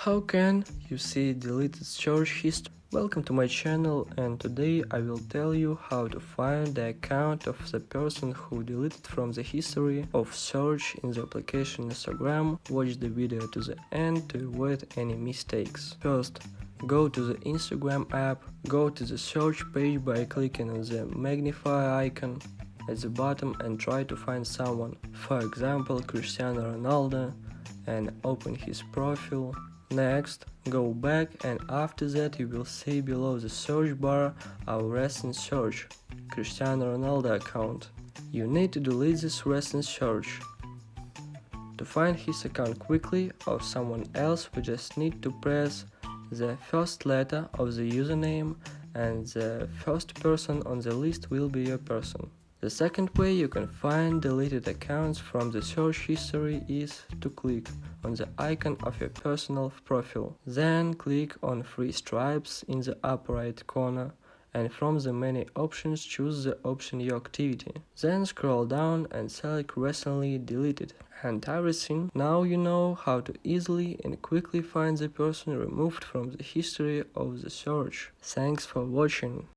How can you see deleted search history? Welcome to my channel, and today I will tell you how to find the account of the person who deleted from the history of search in the application Instagram. Watch the video to the end to avoid any mistakes. First, go to the Instagram app, go to the search page by clicking on the magnify icon at the bottom and try to find someone, for example Cristiano Ronaldo, and open his profile. Next, go back, and after that you will see below the search bar our recent search, Cristiano Ronaldo account. You need to delete this recent search. To find his account quickly or someone else, we just need to press the first letter of the username, and the first person on the list will be your person. The second way you can find deleted accounts from the search history is to click on the icon of your personal profile. Then click on three stripes in the upper right corner, and from the many options choose the option Your Activity. Then scroll down and select Recently Deleted and everything. Now you know how to easily and quickly find the person removed from the history of the search. Thanks for watching.